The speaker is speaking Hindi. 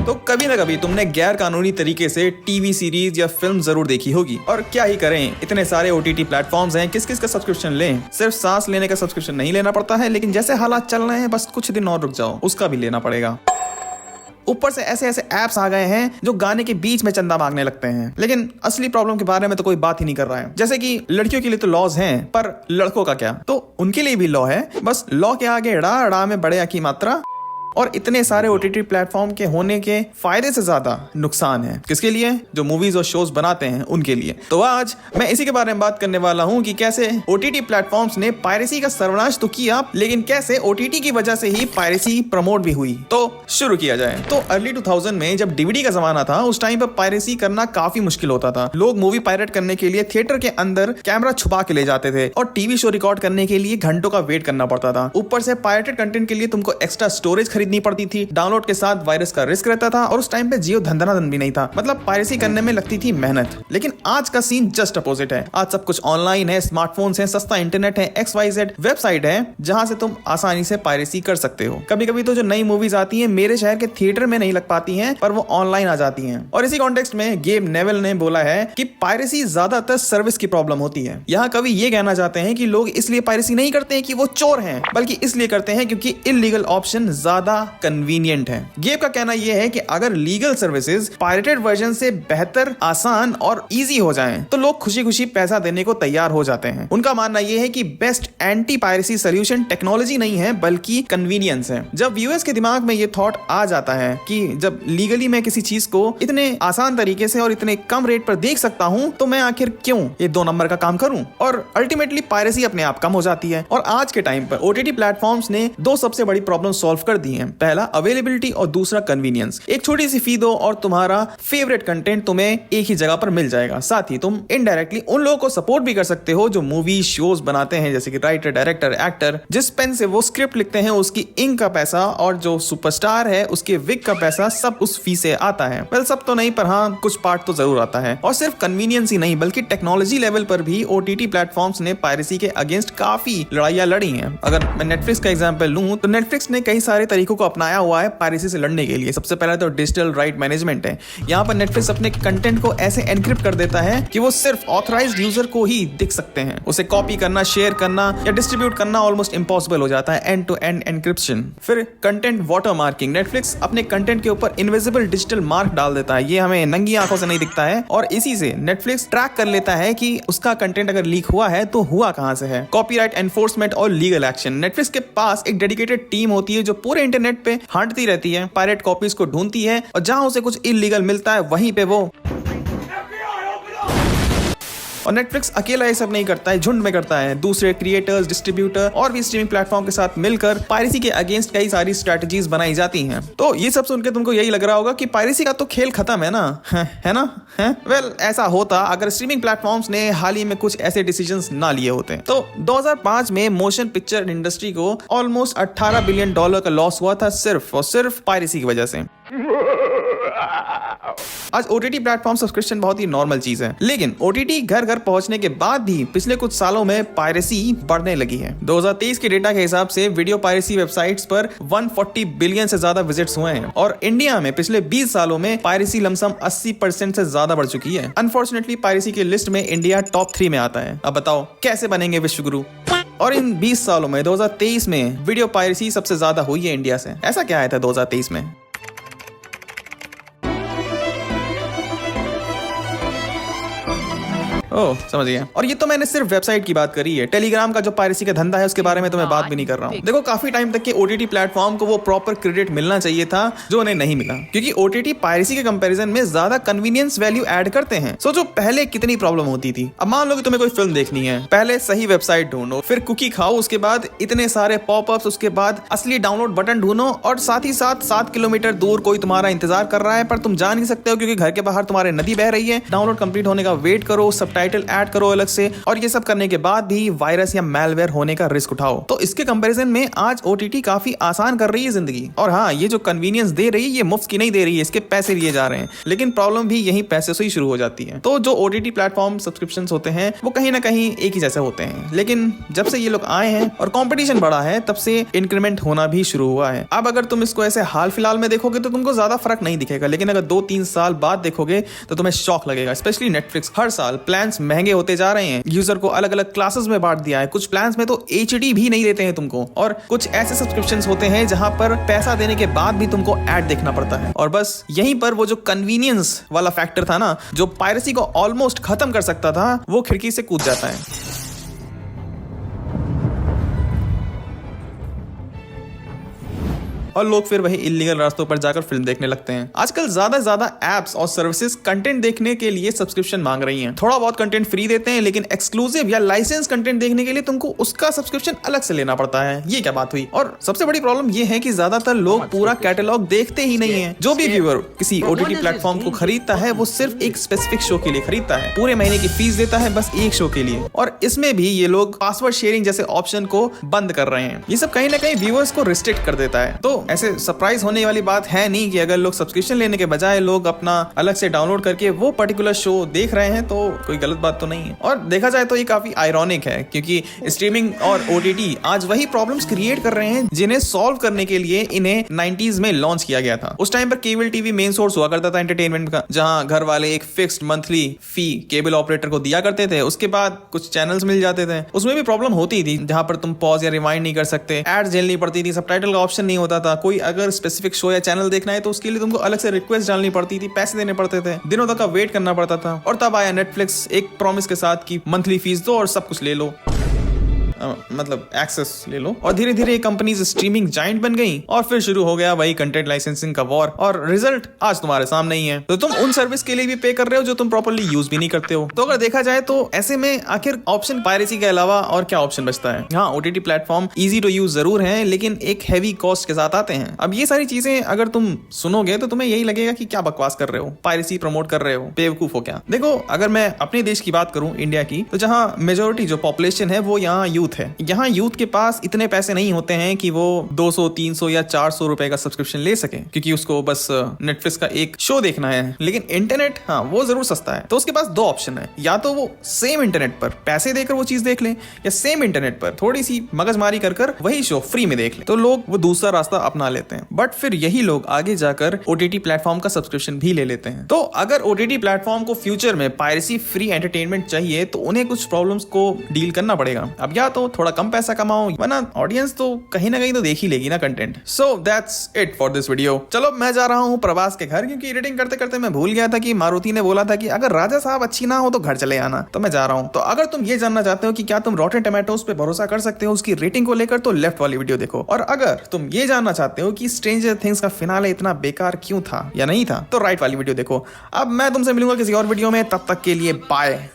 तो कभी ना कभी तुमने गैर कानूनी तरीके से टीवी सीरीज या फिल्म जरूर देखी होगी। और क्या ही करें, इतने सारे OTT प्लेटफॉर्म्स हैं, किस किस का सब्सक्रिप्शन लें। सिर्फ सांस लेने का सब्सक्रिप्शन नहीं लेना पड़ता है, लेकिन जैसे हालात चल रहे हैं बस कुछ दिन और रुक जाओ, उसका भी लेना पड़ेगा। ऊपर से ऐसे ऐसे ऐप्स आ गए हैं जो गाने के बीच में चंदा मांगने लगते हैं। लेकिन असली प्रॉब्लम के बारे में तो कोई बात ही नहीं कर रहा है। जैसे कि लड़कियों के लिए तो लॉज हैं, पर लड़कों का क्या? तो उनके लिए भी लॉ है, बस लॉ के आगे अड़ा में बड़े की मात्रा। और इतने सारे OTT प्लेटफॉर्म के होने के फायदे से ज्यादा नुकसान है। किसके लिए? जो मूवीज और शोज बनाते हैं उनके लिए। तो आज मैं इसी के बारे में बात करने वाला हूं कि कैसे OTT प्लेटफॉर्म्स ने पायरेसी का सर्वनाश तो किया, लेकिन कैसे OTT की वजह से ही पायरेसी प्रमोट भी हुई। तो शुरू किया जाए। तो अर्ली 2000 में जब DVD का जमाना था, उस टाइम पर पायरेसी करना काफी मुश्किल होता था। लोग मूवी पायरेट करने के लिए थिएटर के अंदर कैमरा छुपा के ले जाते थे और टीवी शो रिकॉर्ड करने के लिए घंटों का वेट करना पड़ता था। ऊपर से पायरेटेड कंटेंट के लिए तुमको एक्स्ट्रा स्टोरेज खरीदनी पड़ती थी। डाउनलोड के साथ वायरस का रिस्क रहता था और उस टाइम पे जियो धंधनाधन भी नहीं था। मतलब पायरेसी करने में लगती थी मेहनत। लेकिन आज का सीन जस्ट अपोजिट है। आज सब कुछ ऑनलाइन है, स्मार्टफोन्स हैं, सस्ता इंटरनेट है, XYZ वेबसाइट है जहां से तुम आसानी से पायरेसी कर सकते हो। कभी कभी तो जो नई मूवीज आती हैं मेरे शहर के थिएटर में नहीं लग पाती हैं, पर वो ऑनलाइन आ जाती हैं। और इसी कॉन्टेक्स्ट में गेब नेवेल ने बोला है कि पायरेसी ज्यादातर सर्विस की प्रॉब्लम होती है। यहाँ कवि ये कहना चाहते हैं कि लोग इसलिए पायरेसी नहीं करते हैं कि वो चोर हैं, बल्कि इसलिए करते हैं क्योंकि इलीगल ऑप्शन ज्यादा कन्वीनियंट है। गेब का कहना यह है कि अगर लीगल सर्विसेज पायरेटेड वर्जन से बेहतर, आसान और इजी हो जाएं, तो लोग खुशी खुशी पैसा देने को तैयार हो जाते हैं। उनका मानना यह है कि best anti piracy solution technology नहीं है बल्कि कन्वीनियंस है। जब व्यूअर्स के दिमाग में यह थॉट आ जाता है कि जब लीगली मैं किसी चीज को इतने आसान तरीके से और इतने कम रेट पर देख सकता हूं, तो मैं आखिर क्यों ये 2 नंबर का काम करूं? और अल्टीमेटली पायरेसी अपने आप कम हो जाती है। और आज के टाइम पर OTT प्लेटफॉर्म्स ने 2 सबसे बड़ी प्रॉब्लम सॉल्व कर दी है। पहला अवेलेबिलिटी और दूसरा कन्वीनियंस। एक छोटी सी फी दो और तुम्हारा फेवरेट कंटेंट तुम्हें एक ही जगह पर मिल जाएगा। साथ ही तुम इनडायरेक्टली उन लोगों को सपोर्ट भी कर सकते हो जो मूवी शोज बनाते हैं, जैसे कि राइटर, डायरेक्टर, एक्टर। जिस पेन से वो स्क्रिप्ट लिखते हैं उसकी इंक का पैसा और जो सुपरस्टार है उसके विग का पैसा सब उस फी से आता है। वेल, सब तो नहीं, पर हाँ कुछ पार्ट तो जरूर आता है। और सिर्फ कन्वीनियंस ही नहीं बल्कि टेक्नोलॉजी लेवल पर भी OTT प्लेटफॉर्म्स ने पायरेसी के अगेंस्ट काफी लड़ाइयां लड़ी हैं। अगर मैं नेटफ्लिक्स का एग्जांपल लूं तो नेटफ्लिक्स ने कई सारे तरीकों को अपनाया हुआ है पायरेसी से लड़ने के लिए। सबसे पहले तो डिजिटल राइट मैनेजमेंट है। यहाँ पर नेटफ्लिक्स अपने कंटेंट को ऐसे एनक्रिप्ट कर देता है कि वो सिर्फ ऑथराइज्ड यूजर को ही दिख सकते हैं। उसे कॉपी करना, शेयर करना या डिस्ट्रीब्यूट करना ऑलमोस्ट इम्पॉसिबल हो जाता है। End to end encryption. फिर कंटेंट वाटर मार्किंग। नेटफ्लिक्स अपने कंटेंट के ऊपर इनविजिबल डिजिटल मार्क डाल देता है। ये हमें नंगी आंखों से नहीं दिखता है और इसी से नेटफ्लिक्स ट्रैक कर लेता है कि उसका कंटेंट अगर लीक हुआ है तो हुआ कहां से है। कॉपीराइट एनफोर्समेंट और लीगल एक्शन। नेटफ्लिक्स के पास एक डेडिकेटेड टीम होती है जो पूरे इंटरनेट पे हांटती रहती है, पायरेट कॉपीज को ढूंढती है और जहां उसे कुछ इलीगल मिलता है वहीं पे वो। और नेटफ्लिक्स अकेला ये सब नहीं करता है, झुंड में करता है। दूसरे क्रिएटर्स, डिस्ट्रीब्यूटर और भी स्ट्रीमिंग प्लेटफॉर्म के साथ मिलकर पायरेसी के अगेंस्ट कई सारी स्ट्रेटजीज बनाई जाती हैं। तो ये सब सुनकर तुमको यही लग रहा होगा कि पायरेसी का तो खेल खत्म है ना, है ना? वेल, ऐसा होता अगर स्ट्रीमिंग प्लेटफॉर्म्स ने हाल ही में कुछ ऐसे डिसीजंस ना लिए होते। तो 2005 में मोशन पिक्चर इंडस्ट्री को ऑलमोस्ट $18 बिलियन का लॉस हुआ था सिर्फ और सिर्फ पायरेसी की वजह से। आज OTT प्लेटफॉर्म सब्सक्रिप्शन बहुत ही नॉर्मल चीज है, लेकिन OTT घर घर पहुंचने के बाद भी पिछले कुछ सालों में पायरेसी बढ़ने लगी है। 2023 के डेटा के हिसाब से वीडियो पायरेसी वेबसाइट्स पर 140 बिलियन से ज्यादा विजिट्स हुए हैं और इंडिया में पिछले 20 सालों में पायरेसी लमसम 80% से ज्यादा बढ़ चुकी है। अनफॉर्चुनेटली पायरेसी की लिस्ट में इंडिया टॉप 3 में आता है। अब बताओ कैसे बनेंगे विश्व गुरु? और इन 20 सालों में 2023 में वीडियो पायरेसी सबसे ज्यादा हुई है इंडिया से। ऐसा क्या आया था 2023 में? ओह, समझ गया। और ये तो मैंने सिर्फ वेबसाइट की बात करी है। टेलीग्राम का जो पायरेसी का धंधा है उसके बारे में तो मैं बात भी नहीं कर रहा हूँ। देखो, काफी टाइम तक के OTT प्लेटफॉर्म को वो प्रॉपर क्रेडिट मिलना चाहिए था जो उन्हें नहीं मिला, क्योंकि OTT पायरेसी के कंपैरिजन में ज्यादा कन्वीनियंस वैल्यू ऐड करते हैं। सोचो पहले कितनी प्रॉब्लम होती थी। अब मान लो कि तुम्हें कोई फिल्म देखनी है, पहले सही वेबसाइट ढूंढो, फिर कुकी खाओ, उसके बाद इतने सारे पॉपअप्स, उसके बाद असली डाउनलोड बटन ढूंढो और साथ ही साथ 7 किलोमीटर दूर कोई तुम्हारा इंतजार कर रहा है, पर तुम जा नहीं सकते हो क्योंकि घर के बाहर तुम्हारे नदी बह रही है। डाउनलोड कंप्लीट होने का वेट करो, सबटाइटल टाइटल ऐड करो अलग से, और ये सब करने के बाद भी वायरस या मैलवेयर होने का रिस्क उठाओ। तो इसके कंपैरिजन में आज ओटीटी काफी आसान कर रही है जिंदगी। और हाँ, ये जो कन्वीनियंस दे रही है ये मुफ्त की नहीं दे रही है, इसके पैसे लिए जा रहे हैं। लेकिन प्रॉब्लम भी यही पैसे से ही शुरू हो जाती है। तो जो ओटीटी प्लेटफॉर्म सब्सक्रिप्शंस होते हैं वो कहीं ना कहीं एक ही जैसे होते हैं, लेकिन जब से ये लोग आए हैं और कंपटीशन बढ़ा है तब से इंक्रीमेंट होना भी शुरू हुआ है। अब अगर तुम इसको ऐसे हाल फिलहाल में देखोगे तो तुमको ज्यादा फर्क नहीं दिखेगा, लेकिन अगर 2-3 साल बाद देखोगे तो तुम्हें शॉक लगेगा। स्पेशली नेटफ्लिक्स हर साल प्लान्स महंगे होते जा रहे हैं, यूजर को अलग अलग क्लासेस में बांट दिया है। कुछ प्लान्स में तो HD भी नहीं देते हैं तुमको, और कुछ ऐसे सब्सक्रिप्शंस होते हैं जहां पर पैसा देने के बाद भी तुमको ऐड देखना पड़ता है। और बस यहीं पर वो जो कन्वीनियंस वाला फैक्टर था ना, जो पायरेसी को ऑलमोस्ट खत्म कर सकता था, वो खिड़की से कूद जाता है। और लोग फिर वही इल्लीगल रास्तों पर जाकर फिल्म देखने लगते हैं। आजकल ज्यादा से ज्यादा एप्स और सर्विसेज कंटेंट देखने के लिए सब्सक्रिप्शन मांग रही हैं। थोड़ा बहुत कंटेंट फ्री देते हैं, लेकिन एक्सक्लूसिव या लाइसेंस कंटेंट देखने के लिए तुमको उसका सब्सक्रिप्शन अलग से लेना पड़ता है। ये क्या बात हुई? और सबसे बड़ी प्रॉब्लम ये है कि ज्यादातर लोग पूरा कैटलॉग देखते ही नहीं है। जो भी व्यूअर किसी ओटीटी प्लेटफॉर्म को खरीदता है वो सिर्फ एक स्पेसिफिक शो के लिए खरीदता है, पूरे महीने की फीस देता है बस एक शो के लिए। और इसमें भी ये लोग पासवर्ड शेयरिंग जैसे ऑप्शन को बंद कर रहे हैं। ये सब कहीं ना कहीं व्यूअर्स को रिस्ट्रिक्ट कर देता है। तो ऐसे सरप्राइज होने वाली बात है नहीं कि अगर लोग सब्सक्रिप्शन लेने के बजाय लोग अपना अलग से डाउनलोड करके वो पर्टिकुलर शो देख रहे हैं, तो कोई गलत बात तो नहीं है। और देखा जाए तो ये काफी आयरॉनिक है, क्योंकि स्ट्रीमिंग और ओटीटी आज वही प्रॉब्लम्स क्रिएट कर रहे हैं जिन्हें सॉल्व करने के लिए इन्हें 90s में लॉन्च किया गया था। उस टाइम पर केबल टीवी मेन सोर्स हुआ करता था एंटरटेनमेंट का, जहां घर वाले एक fixed monthly fee cable operator को दिया करते थे। उसके बाद कुछ चैनल्स मिल जाते थे। उसमें भी प्रॉब्लम होती थी, जहां पर तुम पॉज या रिवाइंड नहीं कर सकते, एड झेलनी पड़ती थी, सबटाइटल का ऑप्शन नहीं होता था। कोई अगर स्पेसिफिक शो या चैनल देखना है तो उसके लिए तुमको अलग से रिक्वेस्ट डालनी पड़ती थी, पैसे देने पड़ते थे, दिनों तक का वेट करना पड़ता था। और तब आया नेटफ्लिक्स एक प्रॉमिस के साथ कि मंथली फीस दो और सब कुछ ले लो, मतलब एक्सेस ले लो। और धीरे धीरे कंपनीज स्ट्रीमिंग जाइंट बन गई और फिर शुरू हो गया वही कंटेंट लाइसेंसिंग का वॉर। और रिजल्ट आज तुम्हारे सामने ही है। तो तुम उन सर्विस के लिए भी पे कर रहे हो जो तुम प्रॉपर्ली यूज भी नहीं करते हो। तो अगर देखा जाए तो ऐसे में आखिर ऑप्शन पायरेसी के अलावा और क्या ऑप्शन बचता है? हाँ, OTT platform easy to use जरूर है, लेकिन एक हैवी कॉस्ट के साथ आते हैं। अब ये सारी चीजें अगर तुम सुनोगे तो तुम्हें यही लगेगा कि क्या बकवास कर रहे हो, पायरेसी प्रमोट कर रहे हो, बेवकूफ हो क्या। देखो, अगर मैं अपने देश की बात करूं, इंडिया की, तो जहां मेजोरिटी जो पॉपुलेशन है वो यहाँ यूथ है। यहाँ यूथ के पास इतने पैसे नहीं होते हैं कि वो 200, 300 या 400 रुपए का सब्सक्रिप्शन ले सके, क्योंकि उसको बस नेटफ्लिक्स का एक शो देखना है। लेकिन इंटरनेट, हाँ, वो जरूर सस्ता है। तो उसके पास दो ऑप्शन है, या तो वो सेम इंटरनेट पर पैसे देकर वो चीज देख ले, या सेम इंटरनेट पर थोड़ी सी मगजमारी कर वही शो फ्री में देख ले। तो लोग वो दूसरा रास्ता अपना लेते हैं। बट फिर यही लोग आगे जाकर ओटीटी प्लेटफॉर्म का सब्सक्रिप्शन भी ले लेते हैं। तो अगर ओटीटी प्लेटफॉर्म को फ्यूचर में पायरेसी फ्री एंटरटेनमेंट चाहिए तो उन्हें कुछ प्रॉब्लम्स को डील करना पड़ेगा। अब या तो थोड़ा कम पैसा कमाओ, वरना ऑडियंस तो कहीं ना कहीं तो देख ही लेगी ना content. So that's it for this video. चलो मैं जा रहा हूँ प्रवास के घर, क्योंकि एडिटिंग करते करते मैं भूल गया था कि मारुति ने बोला था कि अगर राजा साहब अच्छी ना हो तो घर चले आना। तो मैं जा रहा हूँ। तो अगर तुम ये जानना चाहते हो कि क्या तुम रॉटेन टोमेटोज पे भरोसा कर सकते हो उसकी रेटिंग को लेकर, तो लेफ्ट वाली वीडियो देखो। और अगर तुम ये जानना चाहते हो कि स्ट्रेंजर थिंग्स का फिनाले इतना बेकार क्यों था या नहीं था, तो राइट वाली वीडियो देखो। अब मैं तुमसे मिलूंगा किसी और वीडियो में, तब तक के लिए बाय।